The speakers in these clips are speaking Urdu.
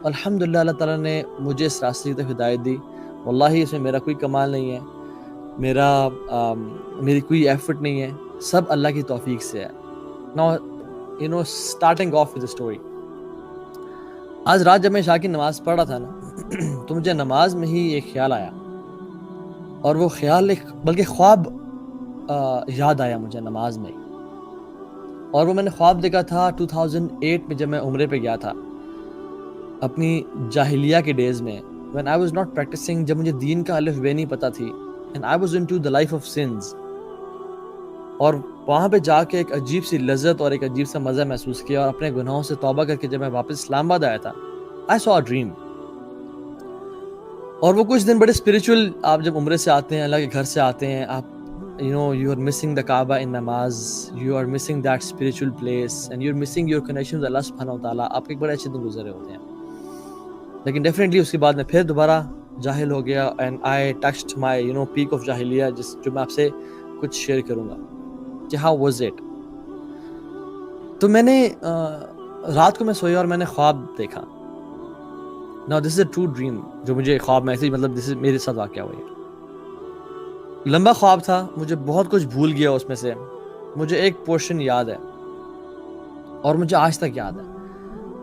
الحمدللہ اللہ تعالیٰ نے مجھے اس راستے کی طرف ہدایت دی. واللہ اس میں میرا کوئی کمال نہیں ہے, میری کوئی ایفرٹ نہیں ہے, سب اللہ کی توفیق سے ہے. Now starting off with the story. آج رات جب میں عشاء کی نماز پڑھ رہا تھا نا تو مجھے نماز میں ہی ایک خیال آیا, اور وہ خیال بلکہ خواب یاد آیا مجھے نماز میں. اور وہ میں نے خواب دیکھا تھا 2008 میں جب میں عمرے پہ گیا تھا اپنی جاہلیہ کے ڈیز میں, when I was not practicing, جب مجھے دین کا الف بے نہیں پتہ تھی, and I was into the life of sins. اور وہاں پہ جا کے ایک عجیب سی لذت اور ایک عجیب سا مزہ محسوس کیا, اور اپنے گناہوں سے توبہ کر کے جب میں واپس اسلام آباد آیا تھا I saw a dream. اور وہ کچھ دن بڑے اسپریچول, آپ جب عمرے سے آتے ہیں, اللہ کے گھر سے آتے ہیں, آپ you are missing the Kaaba in namaz, you are missing that spiritual place, and you're missing your connection with Allah subhanahu wa ta'ala. آپ کے ایک بڑے اچھے دن گزرے ہوتے ہیں, لیکن ڈیفینیٹلی اس کے بعد میں پھر دوبارہ جاہل ہو گیا, and I touched my peak of جاہلیہ, جو میں آپ سے کچھ شیئر کروں گا کہ how was it. تو میں نے رات کو میں سویا اور میں نے خواب دیکھا. Now this is a true dream, جو مجھے خواب میں ایسے this is میرے ساتھ واقعہ ہوا ہے. لمبا خواب تھا, مجھے بہت کچھ بھول گیا اس میں سے, مجھے ایک پورشن یاد ہے اور مجھے آج تک یاد ہے,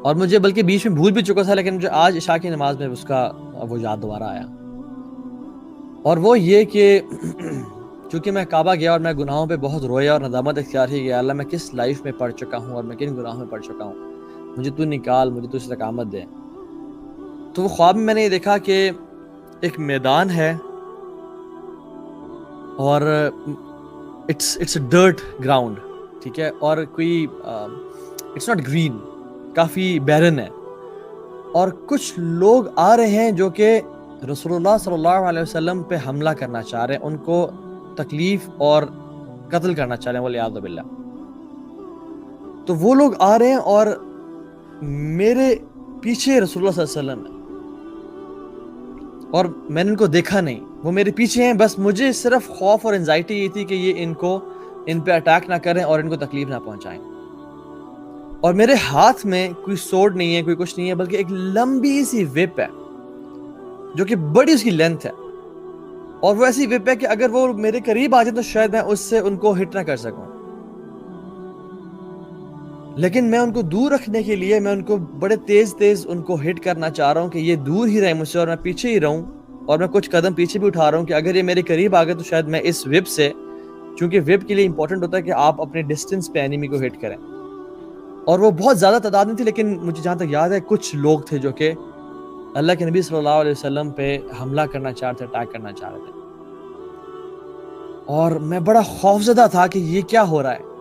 اور مجھے بلکہ بیچ میں بھول بھی چکا تھا, لیکن مجھے آج عشاء کی نماز میں اس کا وہ یاد دوبارہ آیا. اور وہ یہ کہ چونکہ میں کعبہ گیا اور میں گناہوں پہ بہت رویا اور ندامت اختیار کی کہ اللہ میں کس لائف میں پڑ چکا ہوں اور میں کن گناہوں میں پڑ چکا ہوں, مجھے تو نکال, مجھے تو استقامت دے. تو وہ خواب میں نے یہ دیکھا کہ ایک میدان ہے اور اٹس اے ڈرٹ گراؤنڈ, ٹھیک ہے, اور کوئی اٹس ناٹ گرین, کافی بیرن ہے, اور کچھ لوگ آ رہے ہیں جو کہ رسول اللہ صلی اللہ علیہ وسلم پہ حملہ کرنا چاہ رہے ہیں, ان کو تکلیف اور قتل کرنا چاہ رہے ہیں والعیاذ باللہ. تو وہ لوگ آ رہے ہیں اور میرے پیچھے رسول اللہ صلی اللہ علیہ وسلم ہے, اور میں نے ان کو دیکھا نہیں, وہ میرے پیچھے ہیں, بس مجھے صرف خوف اور انزائٹی یہ تھی کہ یہ ان پہ اٹیک نہ کریں اور ان کو تکلیف نہ پہنچائیں. اور میرے ہاتھ میں کوئی سورڈ نہیں ہے, کوئی کچھ نہیں ہے, بلکہ ایک لمبی سی وپ ہے جو کہ بڑی اس کی لینتھ ہے, اور وہ ایسی وپ ہے کہ اگر وہ میرے قریب آ جائے تو شاید میں اس سے ان کو ہٹ نہ کر سکوں, لیکن میں ان کو دور رکھنے کے لیے میں ان کو بڑے تیز ان کو ہٹ کرنا چاہ رہا ہوں کہ یہ دور ہی رہے مجھ سے اور میں پیچھے ہی رہوں, اور میں کچھ قدم پیچھے بھی اٹھا رہا ہوں کہ اگر یہ میرے قریب آ گئے تو شاید میں اس وپ سے, چونکہ وپ کے لیے امپورٹنٹ ہوتا ہے کہ آپ اپنے ڈسٹنس پہ اینیمی کو ہٹ کریں. اور وہ بہت زیادہ تعداد نہیں تھی, لیکن مجھے جہاں تک یاد ہے کچھ لوگ تھے جو کہ اللہ کے نبی صلی اللہ علیہ وسلم پہ حملہ کرنا چاہ رہے تھے, اٹیک کرنا چاہ رہے تھے. اور میں بڑا خوفزدہ تھا کہ یہ کیا ہو رہا ہے,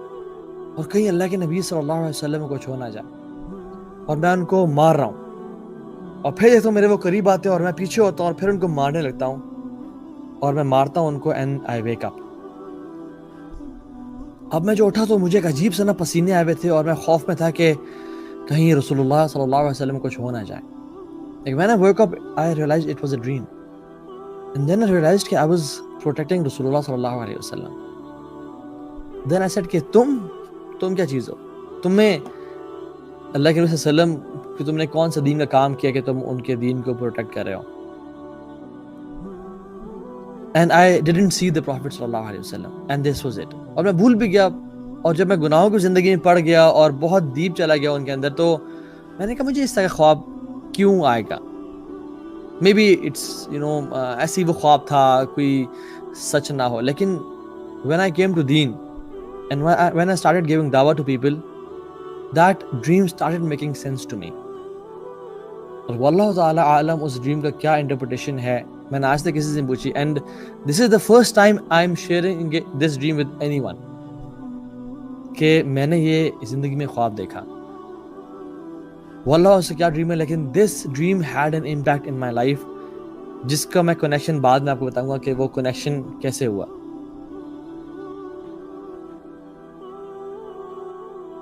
اور کہیں اللہ کے نبی صلی اللہ علیہ وسلم کو چھو نہ جائے, اور میں ان کو مار رہا ہوں, اور پھر دیکھتا ہوں میرے وہ قریب آتے ہیں اور میں پیچھے ہوتا ہوں اور پھر ان کو مارنے لگتا ہوں, اور میں مارتا ہوں ان کو, اینڈ آئی ویک اپ. اب میں جو اٹھا تو مجھے ایک عجیب سا نا پسینے آئے ہوئے تھے, اور میں خوف میں تھا کہ کہیں رسول اللہ صلی اللہ علیہ وسلم کو چھو نہ جائے. Like when I woke up, I realized it was a dream, and then I realized کہ I was protecting رسول اللہ صلی اللہ علیہ وسلم. Then I said کہ تم کیا چیز ہو, تمہیں اللہ کے نبی صلی اللہ علیہ وسلم کہ تم نے کون سا دین کا کام کیا کہ تم ان کے دین کو پروٹیکٹ کر رہے ہو. And I didn't see the Prophet صلی اللہ علیہ وسلم, and this was it. اور میں بھول بھی گیا, اور جب میں گناہوں کی زندگی میں پڑ گیا اور بہت ڈیپ چلا گیا ان کے اندر, تو میں نے کہا مجھے اس طرح کا خواب کیوں آئے گا. مے بی اٹس ایسی وہ خواب تھا, کوئی سچ نہ ہو. لیکن when I came to deen and when I started giving dawah to people, that dream started making sense to me. اور واللہ تعالی عالم اس ڈریم کا کیا انٹرپریٹیشن ہے, میں نے آج تک کسی سے پوچھی, and this is the first time I am sharing this dream with any one, کہ میں نے یہ زندگی میں خواب دیکھا. واللہ اس سے کیا ڈریم ہے, لیکن this dream had an impact in my life, جس کا میں کنیکشن بعد میں آپ کو بتاؤں گا کہ وہ کنیکشن کیسے ہوا.